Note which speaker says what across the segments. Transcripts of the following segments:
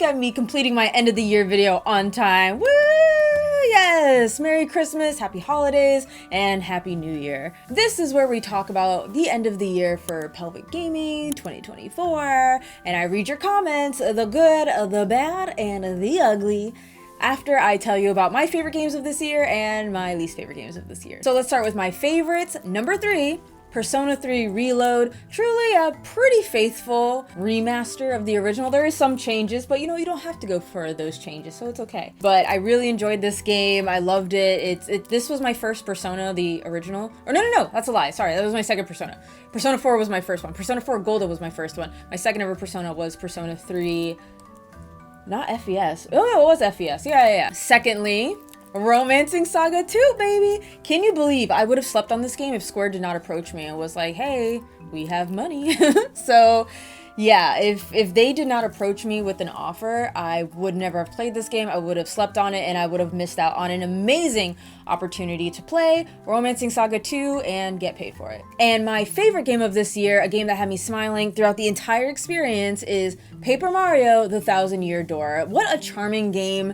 Speaker 1: at me completing my end of the year video on time. Woo! Yes! Merry Christmas, Happy Holidays, and Happy New Year. This is where we talk about the end of the year for Pelvic Gaming 2024, and I read your comments, the good, the bad, and the ugly, after I tell you about my favorite games of this year and my least favorite games of this year. So let's start with my favorites. Number 3. Persona 3 Reload, truly a pretty faithful remaster of the original. There is some changes, but you know, you don't have to go for those changes, so it's okay. But I really enjoyed this game. I loved it. This was my first Persona, the original. Or no, that's a lie. Sorry, that was my second Persona. Persona 4 was my first one. Persona 4 Golden was my first one. My second ever Persona was Persona 3, not FES. Oh, no, it was FES. Yeah. Secondly, Romancing Saga 2, baby! Can you believe I would have slept on this game if Square did not approach me and was like, hey, we have money. So yeah, if they did not approach me with an offer, I would never have played this game. I would have slept on it and I would have missed out on an amazing opportunity to play Romancing Saga 2 and get paid for it. And my favorite game of this year, a game that had me smiling throughout the entire experience, is Paper Mario: The Thousand Year Door. What a charming game.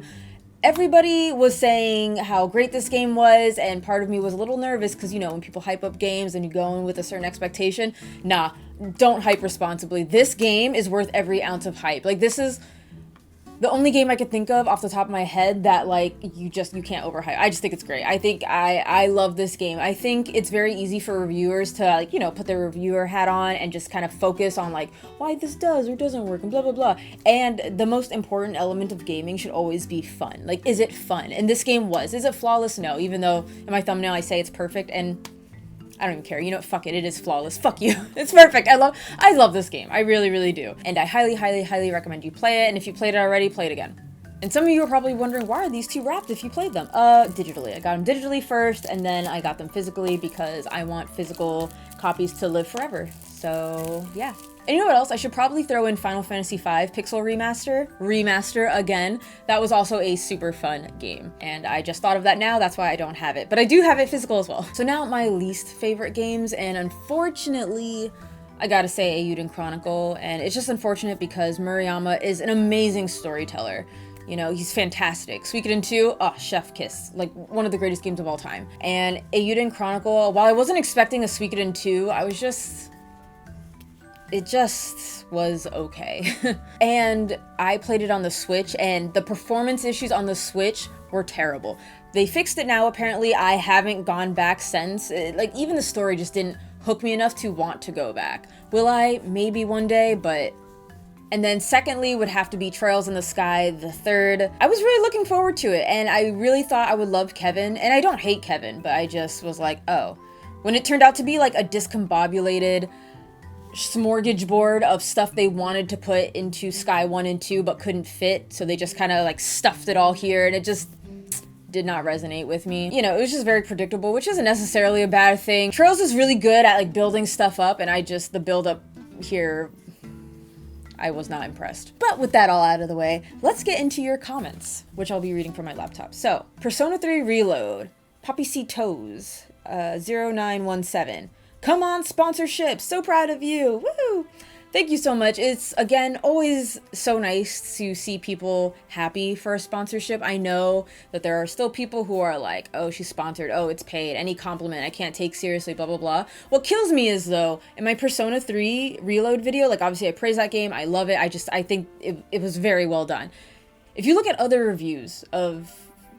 Speaker 1: Everybody was saying how great this game was, and part of me was a little nervous because, you know, when people hype up games and you go in with a certain expectation, nah, don't hype responsibly. This game is worth every ounce of hype. Like, this is the only game I could think of off the top of my head that, like, you can't overhype. I just think it's great. I think I love this game. I think it's very easy for reviewers to, like, you know, put their reviewer hat on and just kind of focus on, like, why this does or doesn't work and blah, blah, blah. And the most important element of gaming should always be fun. Like, is it fun? And this game was. Is it flawless? No, even though in my thumbnail I say it's perfect, and I don't even care. You know what? Fuck it. It is flawless. Fuck you. It's perfect. I love this game. I really, really do. And I highly, highly, highly recommend you play it. And if you played it already, play it again. And some of you are probably wondering, why are these two wrapped if you played them? Digitally. I got them digitally first, and then I got them physically because I want physical copies to live forever. So yeah. And you know what else? I should probably throw in Final Fantasy V Pixel Remaster again. That was also a super fun game. And I just thought of that now, that's why I don't have it. But I do have it physical as well. So now my least favorite games, and unfortunately, I gotta say Eiyuden Chronicle. And it's just unfortunate because Murayama is an amazing storyteller. You know, he's fantastic. Suikoden 2, oh, chef kiss. Like, one of the greatest games of all time. And Eiyuden Chronicle, while I wasn't expecting a Suikoden 2, it just was okay. And I played it on the Switch, and the performance issues on the Switch were terrible. They fixed it now, apparently. I haven't gone back since. Like, even the story just didn't hook me enough to want to go back. Will I? Maybe one day, but... And then secondly would have to be Trails in the Sky. The third, I was really looking forward to it, and I really thought I would love Kevin. And I don't hate Kevin, but I just was like, oh. When it turned out to be like a discombobulated smorgasbord of stuff they wanted to put into Sky 1 and 2 but couldn't fit, so they just kind of like stuffed it all here, and it just did not resonate with me. You know, it was just very predictable, which isn't necessarily a bad thing. Trails is really good at like building stuff up, and the build up here, I was not impressed. But with that all out of the way, let's get into your comments, which I'll be reading from my laptop. So, Persona 3 Reload, Poppy C. Toes, 0917. Come on, sponsorship! So proud of you! Woohoo! Thank you so much. It's, again, always so nice to see people happy for a sponsorship. I know that there are still people who are like, oh, she's sponsored, oh, it's paid, any compliment I can't take seriously, blah, blah, blah. What kills me is, though, in my Persona 3 Reload video, like, obviously I praise that game, I love it, I think it was very well done. If you look at other reviews of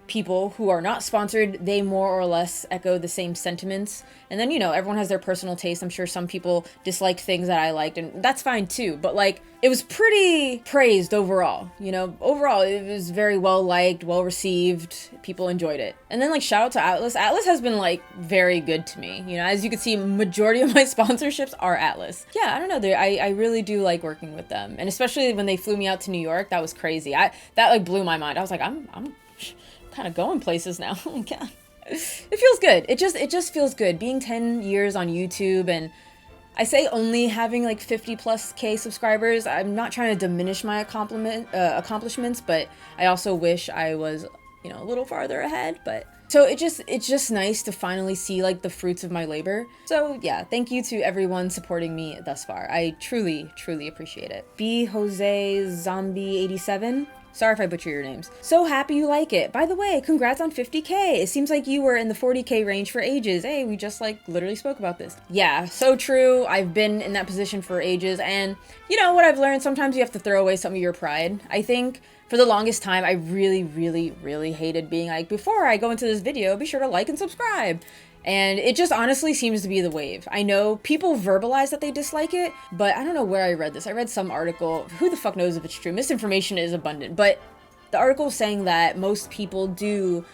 Speaker 1: people who are not sponsored, they more or less echo the same sentiments. And then, you know, everyone has their personal taste. I'm sure some people disliked things that I liked, and that's fine too. But like, it was pretty praised overall. You know, overall, it was very well liked, well received. People enjoyed it. And then like, shout out to Atlas. Atlas has been like very good to me. You know, as you can see, majority of my sponsorships are Atlas. Yeah, I don't know. I really do like working with them, and especially when they flew me out to New York, that was crazy. That like blew my mind. I was like, I'm kind of going places now. Oh my god. It feels good. It just feels good being 10 years on YouTube, and I say only having like 50+ K subscribers. I'm not trying to diminish my accomplishments, but I also wish I was, you know, a little farther ahead, but So it's just nice to finally see like the fruits of my labor. So yeah, thank you to everyone supporting me thus far. I truly, truly appreciate it. B Jose Zombie 87. Sorry if I butcher your names. So happy you like it. By the way, congrats on 50K. It seems like you were in the 40K range for ages. Hey, we just like literally spoke about this. Yeah, so true. I've been in that position for ages, and you know what I've learned? Sometimes you have to throw away some of your pride. I think for the longest time, I really, really, really hated being like, before I go into this video, be sure to like and subscribe. And it just honestly seems to be the wave. I know people verbalize that they dislike it, but I don't know where I read this. I read some article, who the fuck knows if it's true? Misinformation is abundant, but the article is saying that most people do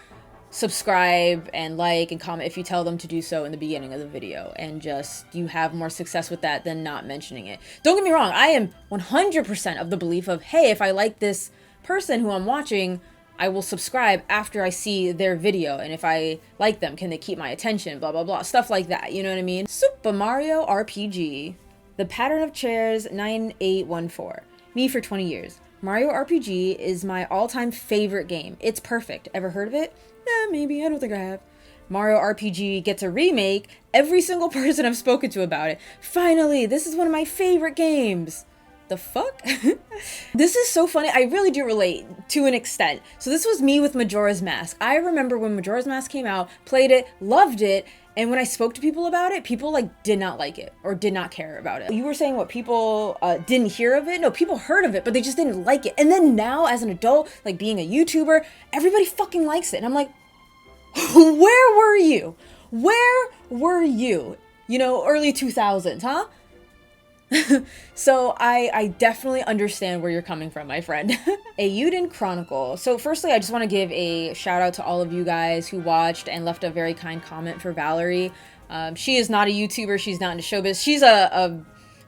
Speaker 1: subscribe and like and comment if you tell them to do so in the beginning of the video, and just you have more success with that than not mentioning it. Don't get me wrong, I am 100% of the belief of, hey, if I like this person who I'm watching, I will subscribe after I see their video, and if I like them, can they keep my attention, blah blah blah, stuff like that, you know what I mean? Super Mario RPG. The Pattern of Chairs 9814. Me for 20 years. Mario RPG is my all-time favorite game. It's perfect. Ever heard of it? Maybe, I don't think I have. Mario RPG gets a remake. Every single person I've spoken to about it. Finally, this is one of my favorite games. The fuck? This is so funny. I really do relate to an extent. So this was me with Majora's Mask. I remember when Majora's Mask came out, played it, loved it, and when I spoke to people about it, people like did not like it or did not care about it. You were saying what, people didn't hear of it? No, people heard of it, but they just didn't like it. And then now as an adult, like being a YouTuber, everybody fucking likes it. And I'm like, where were you? Where were you? You know, early 2000s, huh? So I definitely understand where you're coming from, my friend. A Yuden Chronicle. So firstly, I just want to give a shout out to all of you guys who watched and left a very kind comment for Valerie. She is not a YouTuber. She's not into showbiz. She's a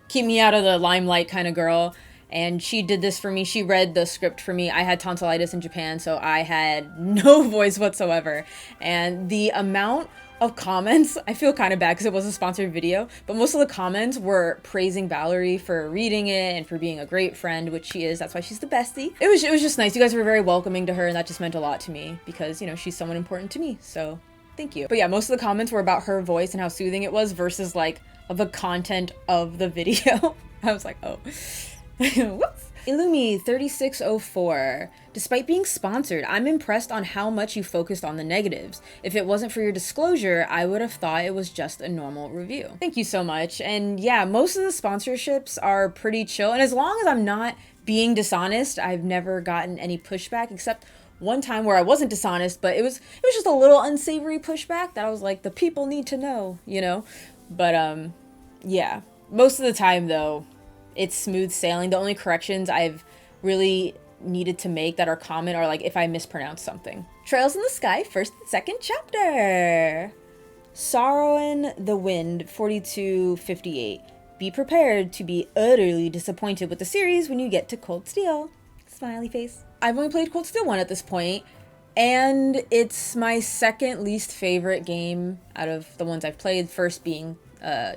Speaker 1: keep me out of the limelight kind of girl. And she did this for me. She read the script for me. I had tonsillitis in Japan, so I had no voice whatsoever. And the amount of comments, I feel kind of bad because it was a sponsored video, but most of the comments were praising Valerie for reading it and for being a great friend, which she is. That's why she's the bestie. It was just nice. You guys were very welcoming to her, and that just meant a lot to me because, you know, she's someone important to me. So thank you. But yeah, most of the comments were about her voice and how soothing it was versus like the content of the video. I was like, oh. Whoops. Illumi 3604. Despite being sponsored, I'm impressed on how much you focused on the negatives. If it wasn't for your disclosure, I would have thought it was just a normal review. Thank you so much. And yeah, most of the sponsorships are pretty chill. And as long as I'm not being dishonest, I've never gotten any pushback except one time where I wasn't dishonest, but it was just a little unsavory pushback that I was like, the people need to know, you know? But yeah, most of the time though, it's smooth sailing. The only corrections I've really needed to make that are common are like if I mispronounce something. Trails in the Sky, first and second chapter. Sorrow in the Wind, 4258. Be prepared to be utterly disappointed with the series when you get to Cold Steel. Smiley face. I've only played Cold Steel 1 at this point, and it's my second least favorite game out of the ones I've played, first being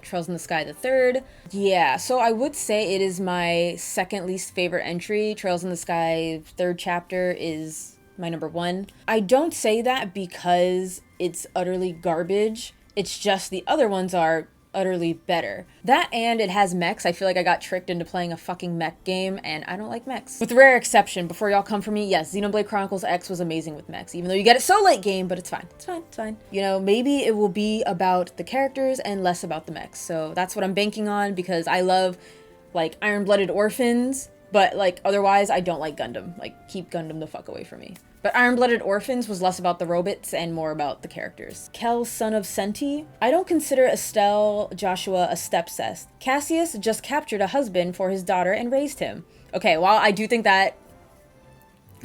Speaker 1: Trails in the Sky the third. Yeah, so I would say it is my second least favorite entry. Trails in the Sky third chapter is my number one. I don't say that because it's utterly garbage. It's just the other ones are utterly better. That and it has mechs. I feel like I got tricked into playing a fucking mech game, and I don't like mechs. With a rare exception, before y'all come for me, yes, Xenoblade Chronicles X was amazing with mechs, even though you get it so late game, but it's fine. It's fine. It's fine. You know, maybe it will be about the characters and less about the mechs. So that's what I'm banking on, because I love, like, Iron-Blooded Orphans, but, like, otherwise, I don't like Gundam. Like, keep Gundam the fuck away from me. But Iron-Blooded Orphans was less about the robots and more about the characters. Kel, son of Senti. I don't consider Estelle Joshua a stepcest. Cassius just captured a husband for his daughter and raised him. Okay, while I do think that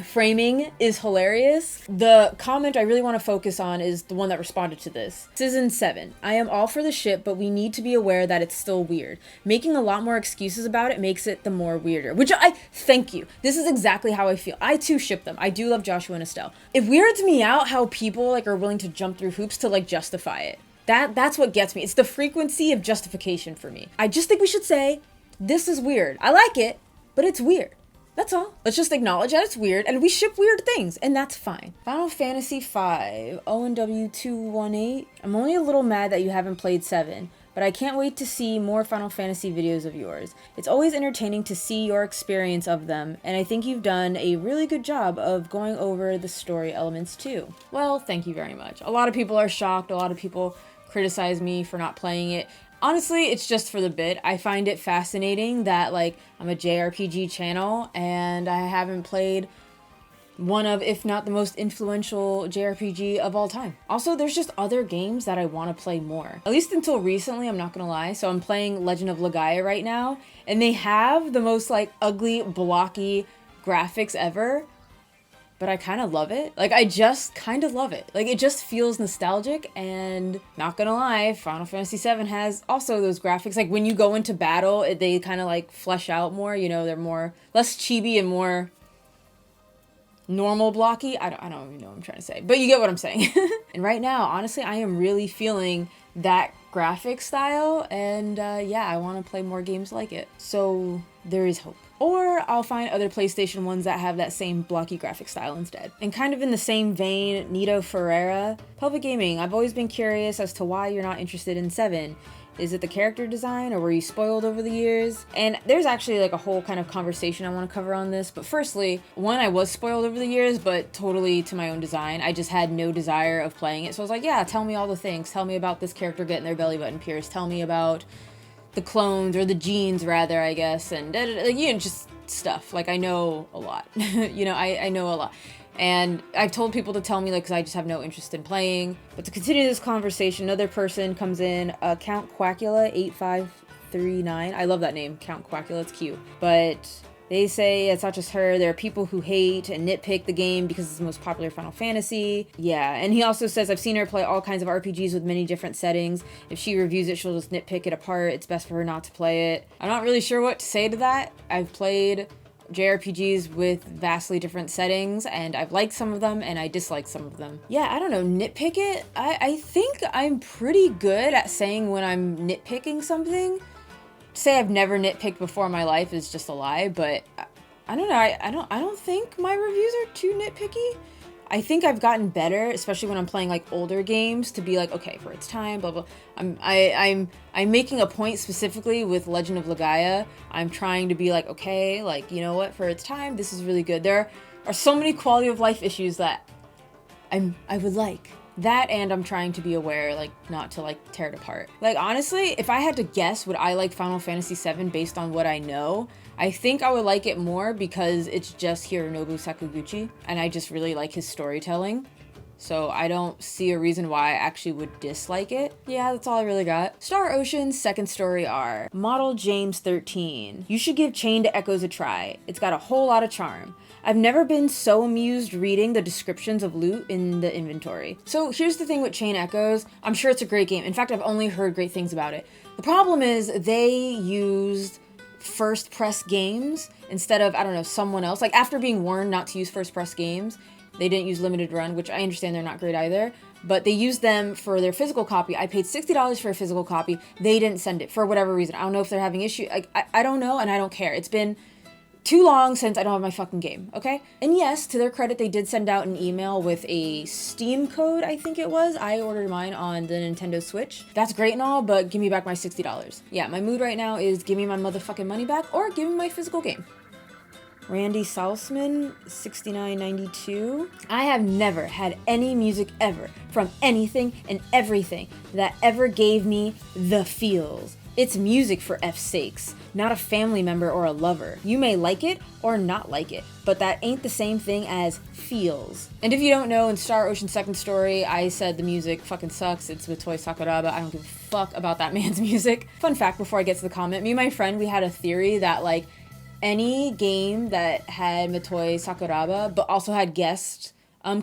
Speaker 1: framing is hilarious, the comment I really want to focus on is the one that responded to this. Season 7. I am all for the ship, but we need to be aware that it's still weird. Making a lot more excuses about it makes it the more weirder. Which thank you. This is exactly how I feel. I too ship them. I do love Joshua and Estelle. It weirds me out how people like are willing to jump through hoops to like justify it. That's what gets me. It's the frequency of justification for me. I just think we should say, this is weird. I like it, but it's weird. That's all. Let's just acknowledge that it's weird, and we ship weird things, and that's fine. Final Fantasy V, ONW218. I'm only a little mad that you haven't played 7, but I can't wait to see more Final Fantasy videos of yours. It's always entertaining to see your experience of them, and I think you've done a really good job of going over the story elements too. Well, thank you very much. A lot of people are shocked, a lot of people criticize me for not playing it. Honestly, it's just for the bit. I find it fascinating that, like, I'm a JRPG channel and I haven't played one of, if not the most influential JRPG of all time. Also, there's just other games that I want to play more. At least until recently, I'm not gonna lie. So I'm playing Legend of Legaia right now, and they have the most, like, ugly, blocky graphics ever. But I kind of love it. Like, I just kind of love it. Like, it just feels nostalgic, and not gonna lie, Final Fantasy VII has also those graphics. Like, when you go into battle, they kind of, like, flesh out more, you know, they're less chibi and more normal blocky. I don't even know what I'm trying to say, but you get what I'm saying. And right now, honestly, I am really feeling that graphic style, and yeah, I want to play more games like it. So there is hope. Or I'll find other PlayStation ones that have that same blocky graphic style instead. And kind of in the same vein, Nito Ferreira, Public Gaming, I've always been curious as to why you're not interested in 7. Is it the character design, or were you spoiled over the years? And there's actually like a whole kind of conversation I want to cover on this. But firstly, one, I was spoiled over the years, but totally to my own design. I just had no desire of playing it. So I was like, yeah, tell me all the things. Tell me about this character getting their belly button pierced. Tell me about the clones, or the genes rather, I guess, and you know, just stuff. Like, I know a lot. You know, I know a lot. And I've told people to tell me, like, because I just have no interest in playing. But to continue this conversation, another person comes in, Count Quackula 8539. I love that name, Count Quackula, it's cute. But they say it's not just her, there are people who hate and nitpick the game because it's the most popular Final Fantasy. Yeah, and he also says, I've seen her play all kinds of RPGs with many different settings. If she reviews it, she'll just nitpick it apart. It's best for her not to play it. I'm not really sure what to say to that. I've played JRPGs with vastly different settings, and I've liked some of them and I dislike some of them. Yeah, I don't know, nitpick it? I think I'm pretty good at saying when I'm nitpicking something. To say I've never nitpicked before in my life is just a lie, but I don't know, I don't think my reviews are too nitpicky. I think I've gotten better, especially when I'm playing like older games, to be like, okay, for its time, blah blah. I'm making a point specifically with Legend of Legaia. I'm trying to be like, okay, like, you know what, for its time, this is really good. There are so many quality of life issues that I would like. That, and I'm trying to be aware, like, not to, like, tear it apart. Like, honestly, if I had to guess, would I like Final Fantasy VII based on what I know? I think I would like it more because it's just Hironobu Sakaguchi, and I just really like his storytelling. So I don't see a reason why I actually would dislike it. Yeah, that's all I really got. Star Ocean's second story R. Model James 13. You should give Chain to Echoes a try. It's got a whole lot of charm. I've never been so amused reading the descriptions of loot in the inventory. So here's the thing with Chain Echoes. I'm sure it's a great game. In fact, I've only heard great things about it. The problem is they used first press games instead of, I don't know, someone else. Like, after being warned not to use first press games, they didn't use limited run, which I understand they're not great either, but they used them for their physical copy. I paid $60 for a physical copy. They didn't send it for whatever reason. I don't know if they're having issue. I don't know, and I don't care. It's been too long since I don't have my fucking game, okay? And yes, to their credit, they did send out an email with a Steam code, I think it was. I ordered mine on the Nintendo Switch. That's great and all, but give me back my $60. Yeah, my mood right now is give me my motherfucking money back or give me my physical game. Randy Salzman, 6992. I have never had any music ever from anything and everything that ever gave me the feels. It's music for F's sakes, not a family member or a lover. You may like it or not like it, but that ain't the same thing as feels. And if you don't know, in Star Ocean Second Story, I said the music fucking sucks. It's Mitoy Sakuraba. I don't give a fuck about that man's music. Fun fact before I get to the comment, me and my friend, we had a theory that, like, any game that had Mitoy Sakuraba but also had guest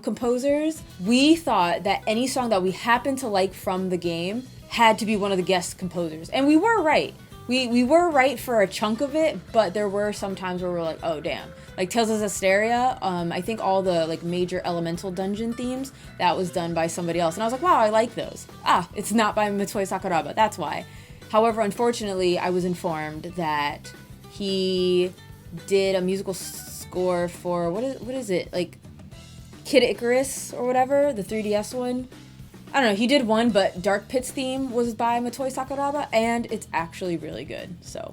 Speaker 1: composers, we thought that any song that we happened to like from the game had to be one of the guest composers. And we were right. We were right for a chunk of it, but there were some times where we were like, oh damn. Like Tales of Zestiria, I think all the like major elemental dungeon themes, that was done by somebody else. And I was like, wow, I like those. Ah, it's not by Mitoy Sakuraba, that's why. However, unfortunately, I was informed that he did a musical score for, what is it? Like Kid Icarus or whatever, the 3DS one. I don't know, he did one, but Dark Pit's theme was by Motoi Sakuraba, and it's actually really good, so.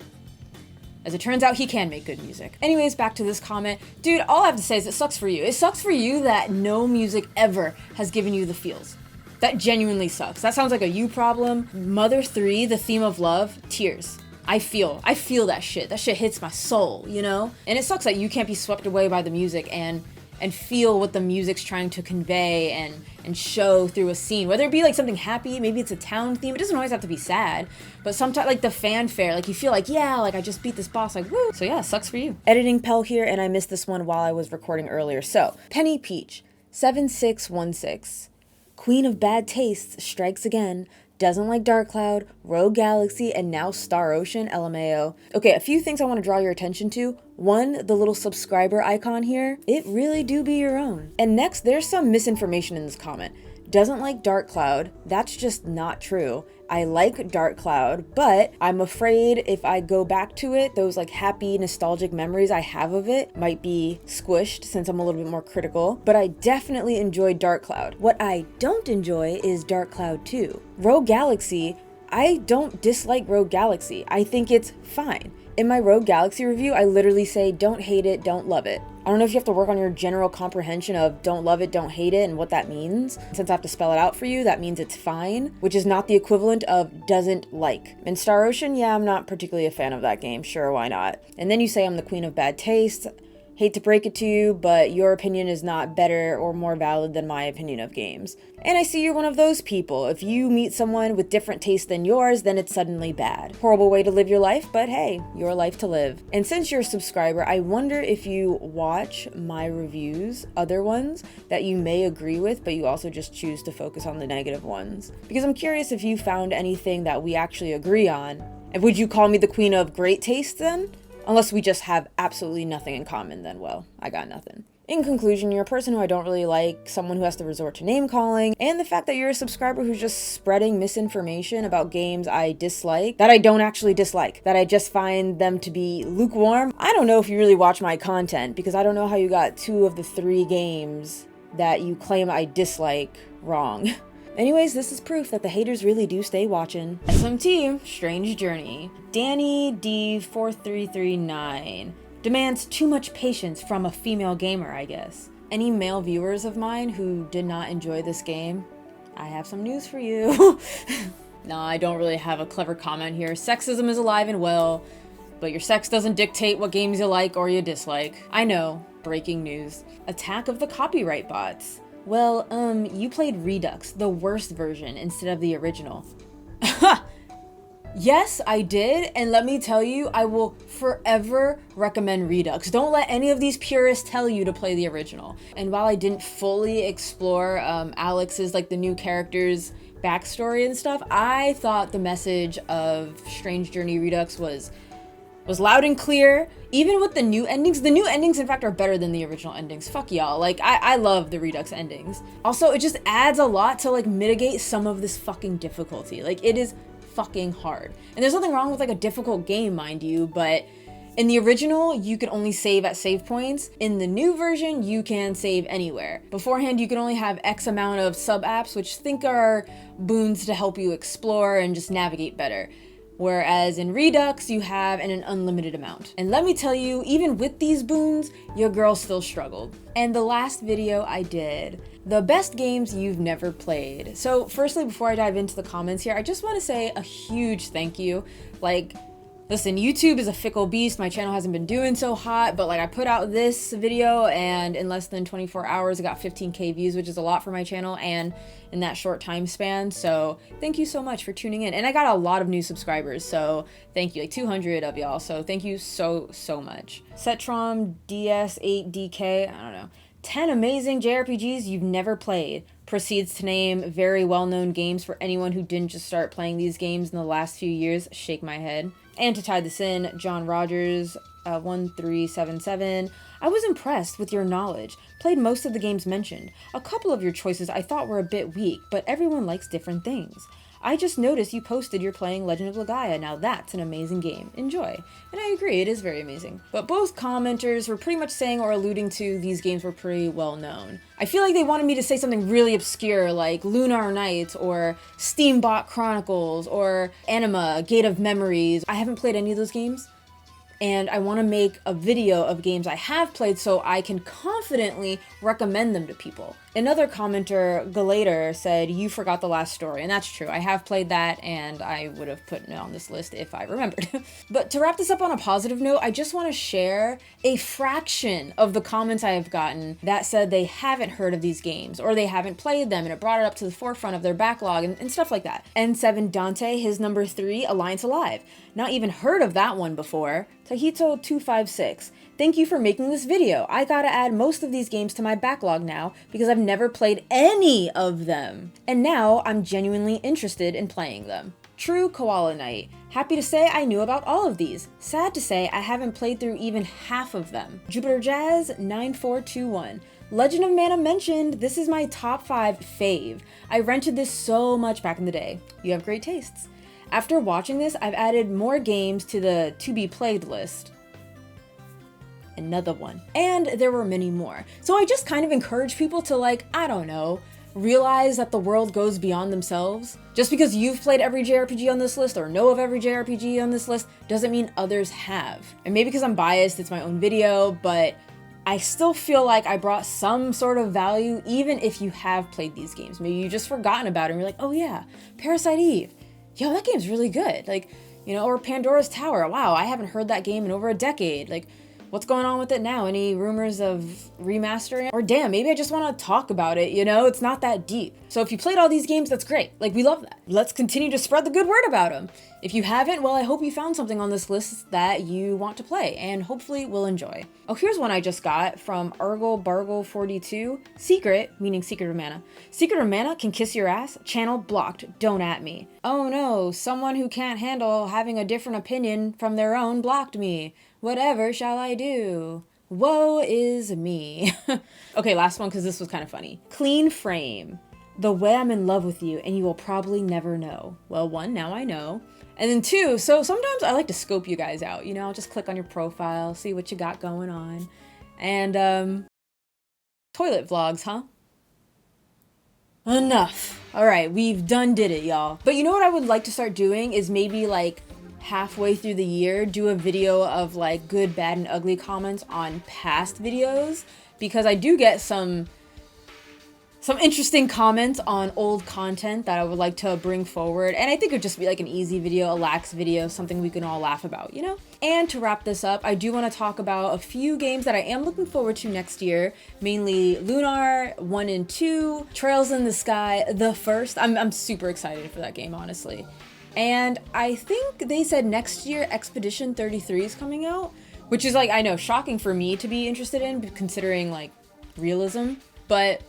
Speaker 1: As it turns out, he can make good music. Anyways, back to this comment. Dude, all I have to say is it sucks for you. It sucks for you that no music ever has given you the feels. That genuinely sucks. That sounds like a you problem. Mother 3, the theme of love, tears. I feel that shit. That shit hits my soul, you know? And it sucks that you can't be swept away by the music and feel what the music's trying to convey and show through a scene. Whether it be like something happy, maybe it's a town theme. It doesn't always have to be sad, but sometimes like the fanfare, like you feel like, yeah, like I just beat this boss, like woo. So yeah, sucks for you. Editing Pell here, and I missed this one while I was recording earlier. So Penny Peach, 7616. Queen of bad tastes strikes again. Doesn't like Dark Cloud, Rogue Galaxy, and now Star Ocean, LMAO. Okay, a few things I want to draw your attention to. One, the little subscriber icon here. It really do be your own. And next, there's some misinformation in this comment. Doesn't like Dark Cloud. That's just not true. I like Dark Cloud, but I'm afraid if I go back to it, those like happy nostalgic memories I have of it might be squished since I'm a little bit more critical, but I definitely enjoyed Dark Cloud. What I don't enjoy is Dark Cloud 2. Rogue Galaxy, I don't dislike Rogue Galaxy. I think it's fine. In my Rogue Galaxy review, I literally say don't hate it, don't love it. I don't know if you have to work on your general comprehension of don't love it, don't hate it, and what that means. Since I have to spell it out for you, that means it's fine, which is not the equivalent of doesn't like. In Star Ocean, yeah, I'm not particularly a fan of that game. Sure, why not? And then you say I'm the queen of bad taste. Hate to break it to you, but your opinion is not better or more valid than my opinion of games. And I see you're one of those people. If you meet someone with different tastes than yours, then it's suddenly bad. Horrible way to live your life, but hey, your life to live. And since you're a subscriber, I wonder if you watch my reviews, other ones that you may agree with, but you also just choose to focus on the negative ones. Because I'm curious if you found anything that we actually agree on. And would you call me the queen of great taste then? Unless we just have absolutely nothing in common, then well, I got nothing. In conclusion, you're a person who I don't really like, someone who has to resort to name calling, and the fact that you're a subscriber who's just spreading misinformation about games I dislike, that I don't actually dislike, that I just find them to be lukewarm. I don't know if you really watch my content, because I don't know how you got 2 of the 3 games that you claim I dislike wrong. Anyways, this is proof that the haters really do stay watching. SMT, Strange Journey. Danny D4339 demands too much patience from a female gamer, I guess. Any male viewers of mine who did not enjoy this game, I have some news for you. No, I don't really have a clever comment here. Sexism is alive and well, but your sex doesn't dictate what games you like or you dislike. I know, breaking news. Attack of the copyright bots. Well, you played Redux, the worst version, instead of the original. Yes, I did, and let me tell you, I will forever recommend Redux. Don't let any of these purists tell you to play the original. And while I didn't fully explore Alex's, like the new character's backstory and stuff, I thought the message of Strange Journey Redux was loud and clear. Even with the new endings in fact are better than the original endings. Fuck y'all. Like I love the Redux endings. Also, it just adds a lot to like mitigate some of this fucking difficulty. Like it is fucking hard. And there's nothing wrong with like a difficult game, mind you, but in the original, you could only save at save points. In the new version, you can save anywhere. Beforehand, you can only have X amount of sub apps, which think are boons to help you explore and just navigate better. Whereas in Redux, you have an unlimited amount. And let me tell you, even with these boons, your girl still struggled. And the last video I did, the best games you've never played. So firstly, before I dive into the comments here, I just want to say a huge thank you. Like, listen, YouTube is a fickle beast. My channel hasn't been doing so hot, but like I put out this video and in less than 24 hours, I got 15K views, which is a lot for my channel and in that short time span. So thank you so much for tuning in. And I got a lot of new subscribers. So thank you, like 200 of y'all. So thank you so much. Setrom DS8DK, I don't know. 10 amazing JRPGs you've never played. Proceeds to name very well-known games for anyone who didn't just start playing these games in the last few years. Shake my head. And to tie this in, John Rogers, 1377. I was impressed with your knowledge. Played most of the games mentioned. A couple of your choices I thought were a bit weak, but everyone likes different things. I just noticed you posted you're playing Legend of Legaia. Now that's an amazing game. Enjoy. And I agree, it is very amazing. But both commenters were pretty much saying or alluding to these games were pretty well known. I feel like they wanted me to say something really obscure like Lunar Nights or Steambot Chronicles or Anima, Gate of Memories. I haven't played any of those games. And I want to make a video of games I have played so I can confidently recommend them to people. Another commenter, Galater, said, you forgot the last story. And that's true. I have played that and I would have put it on this list if I remembered. But to wrap this up on a positive note, I just want to share a fraction of the comments I have gotten that said they haven't heard of these games or they haven't played them and it brought it up to the forefront of their backlog and stuff like that. N7 Dante, his number 3, Alliance Alive. Not even heard of that one before. Tahito256. Thank you for making this video. I gotta add most of these games to my backlog now because I've never played any of them. And now I'm genuinely interested in playing them. True Koala Knight. Happy to say I knew about all of these. Sad to say I haven't played through even half of them. Jupiter Jazz 9421. Legend of Mana mentioned, this is my top 5 fave. I rented this so much back in the day. You have great tastes. After watching this, I've added more games to the to be played list. Another one. And there were many more. So I just kind of encourage people to I don't know, realize that the world goes beyond themselves. Just because you've played every JRPG on this list or know of every JRPG on this list doesn't mean others have. And maybe because I'm biased, it's my own video, but I still feel like I brought some sort of value even if you have played these games. Maybe you've just forgotten about it and you're like, oh yeah, Parasite Eve. Yo, that game's really good. Or Pandora's Tower. Wow, I haven't heard that game in over a decade. What's going on with it now? Any rumors of remastering it? Or damn, maybe I just want to talk about it, It's not that deep. So if you played all these games, that's great. We love that. Let's continue to spread the good word about them. If you haven't, well, I hope you found something on this list that you want to play and hopefully will enjoy. Oh, here's one I just got from Argle Bargle 42. Secret, meaning Secret of Mana. Secret of Mana can kiss your ass. Channel blocked. Don't at me. Oh no, someone who can't handle having a different opinion from their own blocked me. Whatever shall I do? Woe is me. Okay, last one because this was kind of funny. Clean Frame. The way I'm in love with you and you will probably never know. Well, 1, now I know. And then 2, so sometimes I like to scope you guys out. I'll just click on your profile, see what you got going on. And, toilet vlogs, huh? Enough. All right, we've did it, y'all. But you know what I would like to start doing is maybe halfway through the year, do a video of good, bad, and ugly comments on past videos, because I do get some interesting comments on old content that I would like to bring forward, and I think it would just be an easy video, a lax video, something we can all laugh about, And to wrap this up, I do want to talk about a few games that I am looking forward to next year, mainly Lunar 1 and 2, Trails in the Sky, the first. I'm super excited for that game, honestly. And I think they said next year Expedition 33 is coming out, which is I know, shocking for me to be interested in, considering realism, but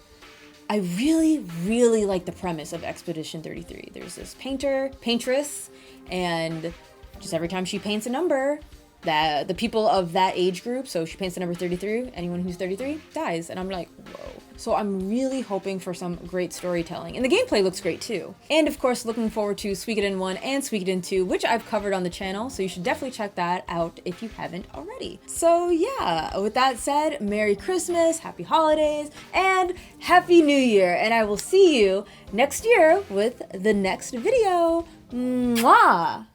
Speaker 1: I really, really like the premise of Expedition 33. There's this paintress, and just every time she paints a number, that the people of that age group, so she paints the number 33, anyone who's 33 dies, and I'm like, whoa. So I'm really hoping for some great storytelling, and the gameplay looks great too. And of course, looking forward to Suikoden 1 and Suikoden 2, which I've covered on the channel, so you should definitely check that out if you haven't already. So yeah, with that said, Merry Christmas, Happy Holidays, and Happy New Year, and I will see you next year with the next video. Mwah!